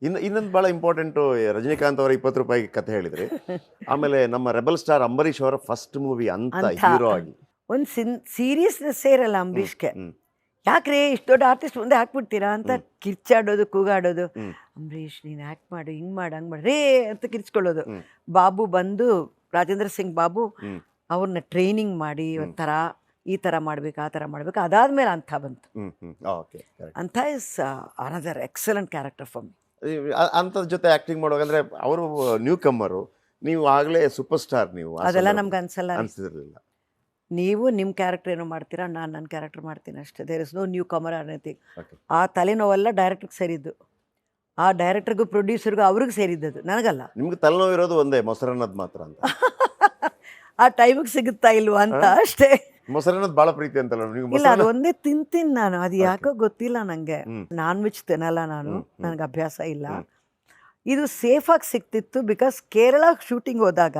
ಇನ್ನೊಂದು ಭಾಳ ಇಂಪಾರ್ಟೆಂಟು, ರಜನಿಕಾಂತ್ ಅವರ 20 ರೂಪಾಯಿ ಕಥೆ ಹೇಳಿದ್ರಿ. ಆಮೇಲೆ ನಮ್ಮ ರೆಬಲ್ ಸ್ಟಾರ್ ಅಂಬರೀಷ್ ಅವರ ಫಸ್ಟ್ ಮೂವಿ ಅಂತ ಹೀರೋ ಆಗಿ ಒಂದು ಸೀರಿಯಸ್ನೆಸ್ಸೇ ಇರಲ್ಲ ಅಂಬರೀಷ್ಗೆ. ಯಾಕ್ರಿ ಇಷ್ಟು ದೊಡ್ಡ ಆರ್ಟಿಸ್ಟ್ ಮುಂದೆ ಹಾಕ್ಬಿಡ್ತೀರಾ ಅಂತ ಕಿರ್ಚಾಡೋದು, ಕೂಗಾಡೋದು. ಅಂಬರೀಷ್ ನೀನು ಆ್ಯಕ್ಟ್ ಮಾಡು, ಹಿಂಗೆ ಮಾಡು, ಹಂಗೆ ಮಾಡಿ ರೇ ಅಂತ ಕಿರ್ಚ್ಕೊಳ್ಳೋದು. ಬಾಬು ಬಂದು, ರಾಜೇಂದ್ರ ಸಿಂಗ್ ಬಾಬು ಅವ್ರನ್ನ ಟ್ರೈನಿಂಗ್ ಮಾಡಿ ಒಂಥರ ಈ ಥರ ಮಾಡ್ಬೇಕು, ಆ ಥರ ಮಾಡ್ಬೇಕು. ಅದಾದ್ಮೇಲೆ ಅಂಥ ಬಂತು. Antha is another excellent character for me. ಅಂಥದ್ರ ಜೊತೆ ಆ್ಯಕ್ಟಿಂಗ್ ಮಾಡುವಾಗ ಅಂದರೆ ಅವರು ನ್ಯೂ ಕಮ್ಮರು, ನೀವು ಆಗಲೇ ಸೂಪರ್ ಸ್ಟಾರ್. ನೀವು ಅದೆಲ್ಲ ನಮ್ಗೆ ಅನ್ಸಲ್ಲ. ಅನಿಸಿರಲಿಲ್ಲ? ನೀವು ನಿಮ್ಮ ಕ್ಯಾರೆಕ್ಟರ್ ಏನೋ ಮಾಡ್ತೀರಾ, ನಾನು ನನ್ನ ಕ್ಯಾರೆಕ್ಟರ್ ಮಾಡ್ತೀನಿ ಅಷ್ಟೇ. ದೇರ್ ಇಸ್ ನೋ ನ್ಯೂ ಕಮರ್ ಅನ್ನತಿ. ಆ ತಲೆನೋವೆಲ್ಲ ಡೈರೆಕ್ಟ್ರಿಗೆ ಸೇರಿದ್ದು, ಆ ಡೈರೆಕ್ಟರ್ಗೂ ಪ್ರೊಡ್ಯೂಸರ್ಗೂ ಅವ್ರಿಗೆ ಸೇರಿದ್ದದು, ನನಗಲ್ಲ. ನಿಮ್ಗೆ ತಲೆನೋವು ಇರೋದು ಒಂದೇ, ಮೊಸರನ್ನದ ಮಾತ್ರ ಅಂತ. ಆ ಟೈಮಿಗೆ ಸಿಗುತ್ತಾ ಇಲ್ವಾ ಅಂತ ಅಷ್ಟೇ. ಮೊಸರನ್ನದ ಭಾಳ ಪ್ರೀತಿ ಅಂತಲ್ಲ ನೀವು? ಇಲ್ಲ, ಅದು ಒಂದೇ ತಿಂತೀನಿ ನಾನು. ಅದು ಯಾಕೋ ಗೊತ್ತಿಲ್ಲ ನನಗೆ. ನಾನ್ ವೆಜ್ ತಿನ್ನಲ್ಲ ನಾನು, ನನಗೆ ಅಭ್ಯಾಸ ಇಲ್ಲ. ಇದು ಸೇಫಾಗಿ ಸಿಕ್ತಿತ್ತು. ಬಿಕಾಸ್ ಕೇರಳ ಶೂಟಿಂಗ್ ಹೋದಾಗ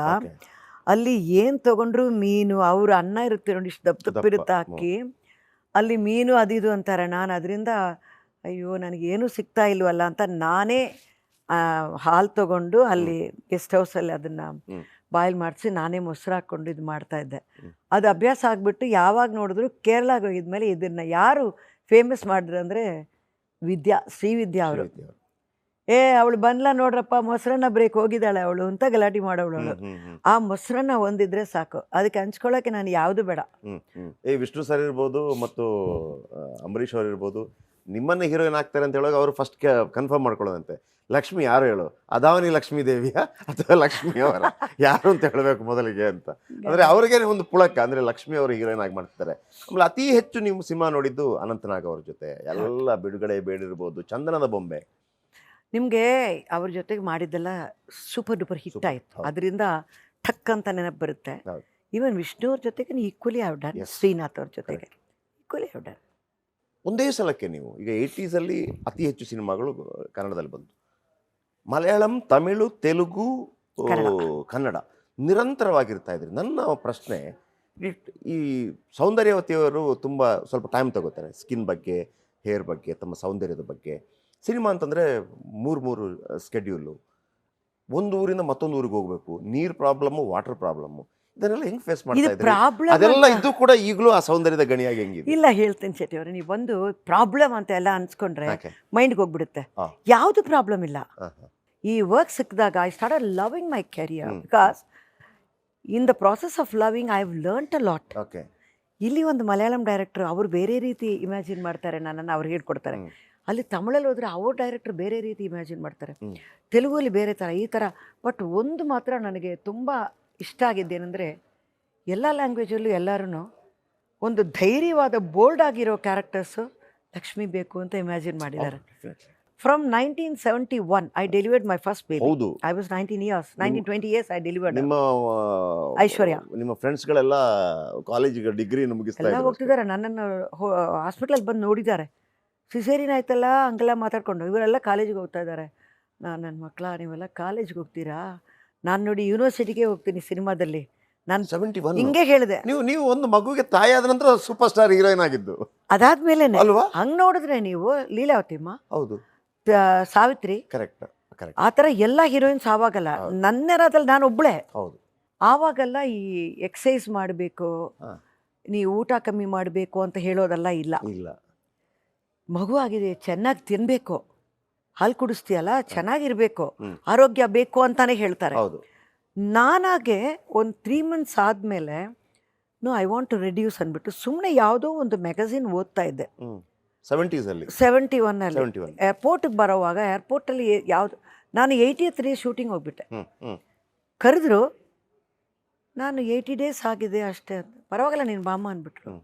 ಅಲ್ಲಿ ಏನು ತೊಗೊಂಡ್ರು ಮೀನು, ಅವರು ಅನ್ನ ಇರುತ್ತೆ ನೋಡಿ, ಇಷ್ಟು ದಪ್ಪ ದಪ್ಪಿರುತ್ತೆ ಹಾಕಿ, ಅಲ್ಲಿ ಮೀನು ಅದಿದು ಅಂತಾರೆ. ನಾನು ಅದರಿಂದ ಅಯ್ಯೋ ನನಗೇನು ಸಿಗ್ತಾ ಇಲ್ವಲ್ಲ ಅಂತ ನಾನೇ ಹಾಲು ತೊಗೊಂಡು ಅಲ್ಲಿ ಗೆಸ್ಟ್ ಹೌಸಲ್ಲಿ ಅದನ್ನು ಬಾಯ್ಲ್ ಮಾಡಿಸಿ ನಾನೇ ಮೊಸರು ಹಾಕ್ಕೊಂಡು ಇದು ಮಾಡ್ತಾಯಿದ್ದೆ. ಅದು ಅಭ್ಯಾಸ ಆಗಿಬಿಟ್ಟು ಯಾವಾಗ ನೋಡಿದ್ರು ಕೇರಳಗೆ ಹೋಗಿದ್ಮೇಲೆ ಇದನ್ನು ಯಾರು ಫೇಮಸ್ ಮಾಡಿದ್ರು ಅಂದರೆ ಶ್ರೀವಿದ್ಯಾ ಅವರು. ಅವಳು ಬಂದ್ಲ ನೋಡ್ರಪ್ಪ, ಮೊಸರನ್ನ ಬ್ರೇಕ್ ಹೋಗಿದ್ದಾಳೆ ಅವಳು ಅಂತ ಗಲಾಟೆ ಮಾಡೋಳು. ಆ ಮೊಸರನ್ನ ಒಂದಿದ್ರೆ ಸಾಕು, ಅದಕ್ಕೆ ಹಂಚ್ಕೊಳ್ಳೋಕೆ ನಾನು ಯಾವುದು ಬೇಡ. ವಿಷ್ಣು ಸರ್ ಇರ್ಬೋದು ಮತ್ತು ಅಂಬರೀಷ್ ಅವ್ರು ಇರ್ಬೋದು, ನಿಮ್ಮನ್ನೇ ಹೀರೋಯಿನ್ ಆಗ್ತಾರೆ ಅಂತ ಹೇಳುವಾಗ ಅವರು ಫಸ್ಟ್ ಕನ್ಫರ್ಮ್ ಮಾಡ್ಕೊಳ್ಳೋದಂತೆ, ಲಕ್ಷ್ಮಿ ಯಾರು ಹೇಳು, ಅದಾವನಿ ಲಕ್ಷ್ಮೀ ದೇವಿಯ ಅಥವಾ ಲಕ್ಷ್ಮಿ ಅವರ ಯಾರು ಅಂತ ಹೇಳಬೇಕು ಮೊದಲಿಗೆ ಅಂತ. ಅಂದರೆ ಅವ್ರಿಗೆ ಒಂದು ಪುಳಕ, ಅಂದರೆ ಲಕ್ಷ್ಮಿ ಅವರು ಹೀರೋಯಿನ್ ಆಗಿ ಮಾಡ್ತಾರೆ. ಆಮೇಲೆ ಅತಿ ಹೆಚ್ಚು ನೀವು ಸಿನಿಮಾ ನೋಡಿದ್ದು ಅನಂತನಾಗ್ ಅವ್ರ ಜೊತೆ, ಎಲ್ಲ ಬಿಡುಗಡೆ ಬೇಡಿರ್ಬೋದು, ಚಂದನದ ಬೊಂಬೆ. ನಿಮಗೆ ಅವ್ರ ಜೊತೆಗೆ ಮಾಡಿದ್ದೆಲ್ಲ ಸೂಪರ್ ಡೂಪರ್ ಹಿಟ್ ಆಯಿತು. ಅದರಿಂದ ಠಕ್ ಅಂತ ನೆನಪು ಬರುತ್ತೆ. ಈವನ್ ವಿಷ್ಣು ಅವ್ರ ಜೊತೆಗೆ ಈಕ್ವಲಿ ಹ್ಯಾವ್ ಡನ್, ಶ್ರೀನಾಥ್ ಅವ್ರ ಜೊತೆಗೆ ಈಕ್ವಲಿ ಹ್ಯಾವ್ ಡನ್. ಒಂದೇ ಸಲಕ್ಕೆ ನೀವು ಈಗ 80s ಅತಿ ಹೆಚ್ಚು ಸಿನಿಮಾಗಳು ಕನ್ನಡದಲ್ಲಿ ಬಂತು. ಮಲಯಾಳಂ, ತಮಿಳು, ತೆಲುಗು, ಕನ್ನಡ ನಿರಂತರವಾಗಿರ್ತಾ ಇದ್ರಿ. ನನ್ನ ಪ್ರಶ್ನೆ, ಈ ಸೌಂದರ್ಯವತಿಯವರು ತುಂಬ ಸ್ವಲ್ಪ ಟೈಮ್ ತಗೋತಾರೆ ಸ್ಕಿನ್ ಬಗ್ಗೆ, ಹೇರ್ ಬಗ್ಗೆ, ತಮ್ಮ ಸೌಂದರ್ಯದ ಬಗ್ಗೆ. ಸಿನಿಮಾ ಅಂತಂದರೆ ಮೂರು ಸ್ಕೆಡ್ಯೂಲು, ಒಂದು ಊರಿಂದ ಮತ್ತೊಂದು ಊರಿಗೆ ಹೋಗಬೇಕು, ನೀರು ಪ್ರಾಬ್ಲಮ್ಮು, ವಾಟರ್ ಪ್ರಾಬ್ಲಮ್ಮು, ಇದನ್ನೆಲ್ಲ ಹೆಂಗೆ ಫೇಸ್ ಮಾಡ್ತಾ ಇದ್ದೀರಿ? ಅದೆಲ್ಲ ಇದು ಕೂಡ ಈಗಲೂ ಆ ಸೌಂದರ್ಯದ ಗಣಿಯಾಗಿ ಹೆಂಗಿದೆ? ಇಲ್ಲ, ಹೇಳ್ತೀನಿ ಶೆಟ್ಟಿ ಅವರೇ, ನೀವು ಒಂದು ಪ್ರಾಬ್ಲಮ್ ಅಂತ ಎಲ್ಲ ಅನ್ಸ್ಕೊಂಡ್ರೆ ಮೈಂಡ್ಗೆ ಹೋಗ್ಬಿಡುತ್ತೆ. ಯಾವುದು ಪ್ರಾಬ್ಲಮ್ ಇಲ್ಲ. ಈ ವರ್ಕ್ ಸಿಕ್ಕಿದಾಗ I started loving my career. Because in the process of loving I have learned a lot. ಇಲ್ಲಿ ಒಂದು ಮಲಯಾಳಂ ಡೈರೆಕ್ಟರ್ ಅವರು ಬೇರೆ ರೀತಿ ಇಮ್ಯಾಜಿನ್ ಮಾಡ್ತಾರೆ ನನ್ನನ್ನು, ಅವ್ರು ಹೇಳ್ಕೊಡ್ತಾರೆ. ಅಲ್ಲಿ ತಮಿಳಲ್ಲಿ ಹೋದರೆ ಅವ್ರ ಡೈರೆಕ್ಟರ್ ಬೇರೆ ರೀತಿ ಇಮ್ಯಾಜಿನ್ ಮಾಡ್ತಾರೆ, ತೆಲುಗಲ್ಲಿ ಬೇರೆ ಥರ, ಈ ಥರ. ಬಟ್ ಒಂದು ಮಾತ್ರ ನನಗೆ ತುಂಬ ಇಷ್ಟ ಆಗಿದ್ದೇನೆಂದರೆ, ಎಲ್ಲ ಲ್ಯಾಂಗ್ವೇಜಲ್ಲೂ ಎಲ್ಲರೂ ಒಂದು ಧೈರ್ಯವಾದ ಬೋಲ್ಡ್ ಆಗಿರೋ ಕ್ಯಾರೆಕ್ಟರ್ಸು ಲಕ್ಷ್ಮಿ ಬೇಕು ಅಂತ ಇಮ್ಯಾಜಿನ್ ಮಾಡಿದ್ದಾರೆ. From 1971 I delivered my first baby. I was 19-20 years I delivered. ನಿಮ್ಮ ಐಶ್ವರ್ಯ, ನಿಮ್ಮ ಫ್ರೆಂಡ್ಸ್ಗಳೆಲ್ಲ ಕಾಲೇಜಿಗೆ ಡಿಗ್ರಿ ಮುಗಿಸ್ತಾ ಹೋಗ್ತಿದ್ದಾರೆ, ನನ್ನನ್ನು ಹಾಸ್ಪಿಟಲ್ ಬಂದು ನೋಡಿದ್ದಾರೆ. ಸಿಸೇರಿಯನ್ ಆಯ್ತಲ್ಲ ಹಂಗೆಲ್ಲ ಮಾತಾಡ್ಕೊಂಡು, ಇವರೆಲ್ಲ ಕಾಲೇಜಿಗೆ ಹೋಗ್ತಾ ಇದ್ದಾರೆ. ನನ್ನ ಮಕ್ಕಳ, ನೀವೆಲ್ಲ ಕಾಲೇಜ್ಗೆ ಹೋಗ್ತೀರಾ? ನಾನು ನೋಡಿ ಯೂನಿವರ್ಸಿಟಿಗೆ ಹೋಗ್ತೀನಿ ಸಿನಿಮಾದಲ್ಲಿ. ನಾನು 71 ಹಿಂಗೆ ಹೇಳಿದೆ. ನೀವು ಒಂದು ಮಗುವಿಗೆ ತಾಯಿ ಆದ ನಂತರ ಸೂಪರ್ ಸ್ಟಾರ್ ಹೀರೋಯಿನ್ ಆಗಿದ್ದು ಅದಾದ್ಮೇಲೆ ಅಲ್ವಾ? ಹಂಗೆ ನೋಡಿದ್ರೆ ನೀವು ಲೀಲಾವತಿಮ್ಮ, ಹೌದು, ಸಾವಿತ್ರಿ, ಕರೆಕ್ಟ್, ಆ ಥರ ಎಲ್ಲ ಹೀರೋಯಿನ್ಸ್ ಆವಾಗಲ್ಲ. ನನ್ನೆರಾದಲ್ಲಿ ನಾನು ಒಬ್ಬಳೇ. ಹೌದು, ಆವಾಗೆಲ್ಲ ಈ ಎಕ್ಸಸೈಸ್ ಮಾಡಬೇಕು, ನೀವು ಊಟ ಕಮ್ಮಿ ಮಾಡಬೇಕು ಅಂತ ಹೇಳೋದೆಲ್ಲ ಇಲ್ಲ. ಮಗು ಆಗಿದೆ, ಚೆನ್ನಾಗಿ ತಿನ್ನಬೇಕು, ಹಾಲು ಕುಡಿಸ್ತೀಯಲ್ಲ ಚೆನ್ನಾಗಿರ್ಬೇಕು, ಆರೋಗ್ಯ ಬೇಕು ಅಂತಾನೆ ಹೇಳ್ತಾರೆ. ನಾನಾಗೆ ಒಂದು 3 months ಆದಮೇಲೆ no I want to reduce ಅಂದ್ಬಿಟ್ಟು ಸುಮ್ಮನೆ ಯಾವುದೋ ಒಂದು ಮ್ಯಾಗಝಿನ್ ಓದ್ತಾ ಇದ್ದೆ. 71 ಏರ್ಪೋರ್ಟಿಗೆ ಬರೋವಾಗ, ಏರ್ಪೋರ್ಟಲ್ಲಿ ಯಾವುದು, ನಾನು 80th ಶೂಟಿಂಗ್ ಹೋಗ್ಬಿಟ್ಟೆ. ಕರೆದ್ರು, ನಾನು 80 days ಆಗಿದೆ ಅಷ್ಟೇ ಅಂತ. ಪರವಾಗಿಲ್ಲ ನೀನು ಬಾಮ್ಮ ಅಂದ್ಬಿಟ್ರು.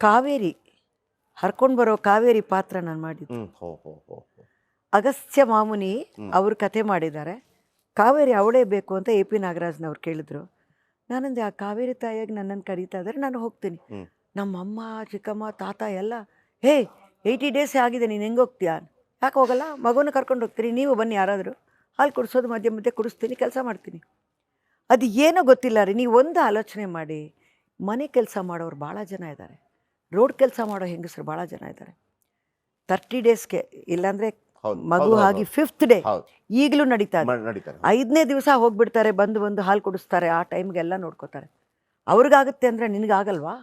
ಕಾವೇರಿ ಹರ್ಕೊಂಡು ಬರೋ ಕಾವೇರಿ ಪಾತ್ರ ನಾನು ಮಾಡಿದ್ದು. ಅಗಸ್ತ್ಯ ಮಾಮುನಿ ಅವ್ರ ಕತೆ ಮಾಡಿದ್ದಾರೆ. ಕಾವೇರಿ ಅವಳೇ ಬೇಕು ಅಂತ AP ನಾಗರಾಜ್ನವ್ರು ಕೇಳಿದ್ರು. ನಾನಂದೆ, ಆ ಕಾವೇರಿ ತಾಯಿಯಾಗಿ ನನ್ನನ್ನು ಕರೀತಾ ಇದ್ದಾರೆ, ನಾನು ಹೋಗ್ತೀನಿ. ನಮ್ಮಮ್ಮ, ಚಿಕ್ಕಮ್ಮ, ತಾತ ಎಲ್ಲ, 80 days ಆಗಿದೆ, ನೀನು ಹೆಂಗೆ ಹೋಗ್ತೀಯಾ? ಯಾಕೆ ಹೋಗಲ್ಲ, ಮಗುನ ಕರ್ಕೊಂಡು ಹೋಗ್ತೀನಿ, ನೀವು ಬನ್ನಿ ಯಾರಾದರೂ, ಹಾಲು ಕುಡಿಸೋದು ಮಧ್ಯೆ ಮಧ್ಯೆ ಕುಡಿಸ್ತೀನಿ, ಕೆಲಸ ಮಾಡ್ತೀನಿ. ಅದು ಏನೋ ಗೊತ್ತಿಲ್ಲ ರೀ. ನೀವು ಒಂದು ಆಲೋಚನೆ ಮಾಡಿ, ಮನೆ ಕೆಲಸ ಮಾಡೋರು ಭಾಳ ಜನ ಇದ್ದಾರೆ, ರೋಡ್ ಕೆಲಸ ಮಾಡೋ ಹೆಂಗಸರು ಭಾಳ ಜನ ಇದ್ದಾರೆ. 30 days ಇಲ್ಲಾಂದರೆ ಹೌದು, ಮಗು ಹೌದು, ಆಗಿ ಹೌದು. 5th ಡೇ ಹೌದು ಈಗಲೂ ನಡೀತಾ ಇದೆ. ನಡೀತಾರೆ. 5ನೇ ದಿವಸ ಹೋಗ್ಬಿಡ್ತಾರೆ, ಬಂದು ಹಾಲು ಕುಡಿಸ್ತಾರೆ, ಆ ಟೈಮ್ಗೆಲ್ಲ ನೋಡ್ಕೋತಾರೆ. ಅವ್ರಿಗಾಗುತ್ತೆ ಅಂದರೆ ನಿನಗಾಗಲ್ವಾ?